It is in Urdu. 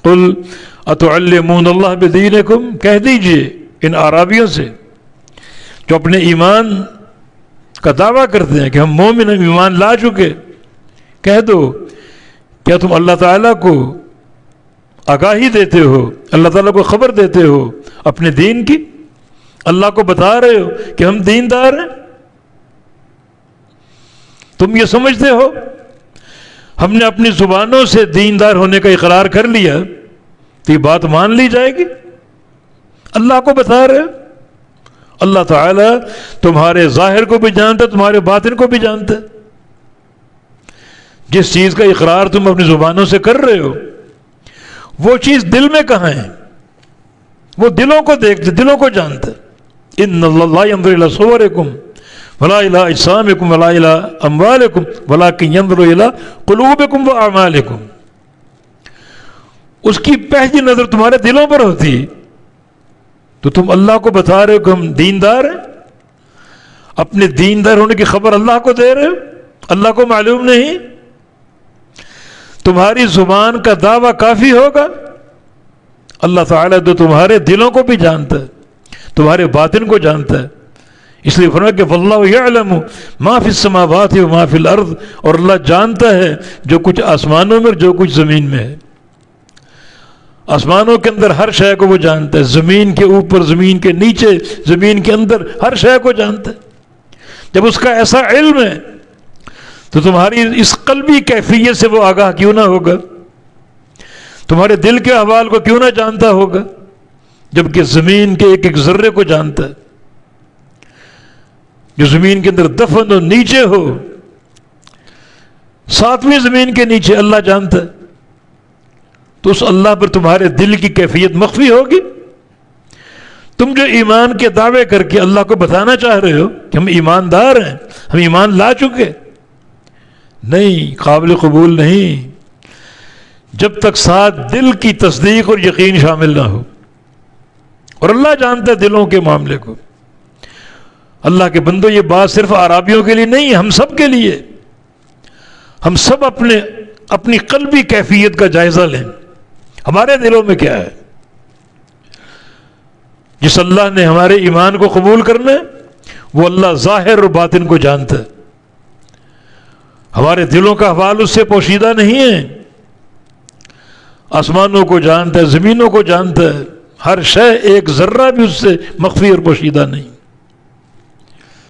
قل اتعلمون اللہ بدینکم، کہہ دیجئے ان اعرابیوں سے جو اپنے ایمان کا دعویٰ کرتے ہیں کہ ہم مومن ہیں، ایمان لا چکے، کہہ دو کیا تم اللہ تعالیٰ کو آگاہی دیتے ہو، اللہ تعالیٰ کو خبر دیتے ہو اپنے دین کی؟ اللہ کو بتا رہے ہو کہ ہم دیندار ہیں؟ تم یہ سمجھتے ہو ہم نے اپنی زبانوں سے دیندار ہونے کا اقرار کر لیا تو یہ بات مان لی جائے گی؟ اللہ کو بتا رہے ہو، اللہ تعالیٰ تمہارے ظاہر کو بھی جانتا ہے، تمہارے باطن کو بھی جانتا ہے۔ جس چیز کا اقرار تم اپنی زبانوں سے کر رہے ہو وہ چیز دل میں کہاں ہے؟ وہ دلوں کو دیکھتے، دلوں کو جانتا ہے۔ ان اللہ لا ينظر الى صورکم ولا الى اجسامکم ولا الى اموالکم ولکن ينظر الى قلوبکم واعمالکم۔ اس کی پہلی نظر تمہارے دلوں پر ہوتی، تو تم اللہ کو بتا رہے ہو کہ ہم دیندار ہیں، اپنے دیندار ہونے کی خبر اللہ کو دے رہے ہو، اللہ کو معلوم نہیں؟ تمہاری زبان کا دعویٰ کافی ہوگا؟ اللہ تعالیٰ تو تمہارے دلوں کو بھی جانتا ہے، تمہارے باطن کو جانتا ہے، اس لیے فرمایا کہ واللہ یعلم ما فی السماوات و ما فی الارض، اور اللہ جانتا ہے جو کچھ آسمانوں میں اور جو کچھ زمین میں ہے۔ آسمانوں کے اندر ہر شے کو وہ جانتا ہے، زمین کے اوپر، زمین کے نیچے، زمین کے اندر ہر شے کو جانتا ہے۔ جب اس کا ایسا علم ہے تو تمہاری اس قلبی کیفیت سے وہ آگاہ کیوں نہ ہوگا؟ تمہارے دل کے احوال کو کیوں نہ جانتا ہوگا؟ جبکہ زمین کے ایک ایک ذرے کو جانتا ہے، جو زمین کے اندر دفن ہو، نیچے ہو، ساتویں زمین کے نیچے اللہ جانتا ہے۔ تو اس اللہ پر تمہارے دل کی کیفیت مخفی ہوگی؟ تم جو ایمان کے دعوے کر کے اللہ کو بتانا چاہ رہے ہو کہ ہم ایماندار ہیں، ہم ایمان لا چکے، نہیں، قابل قبول نہیں جب تک ساتھ دل کی تصدیق اور یقین شامل نہ ہو۔ اور اللہ جانتا ہے دلوں کے معاملے کو۔ اللہ کے بندو، یہ بات صرف اعرابیوں کے لیے نہیں ہے، ہم سب کے لیے۔ ہم سب اپنی قلبی کیفیت کا جائزہ لیں، ہمارے دلوں میں کیا ہے؟ جس اللہ نے ہمارے ایمان کو قبول کرنا ہے وہ اللہ ظاہر اور باطن کو جانتا ہے، ہمارے دلوں کا احوال اس سے پوشیدہ نہیں ہے۔ آسمانوں کو جانتا ہے، زمینوں کو جانتا ہے، ہر شے ایک ذرہ بھی اس سے مخفی اور پوشیدہ نہیں۔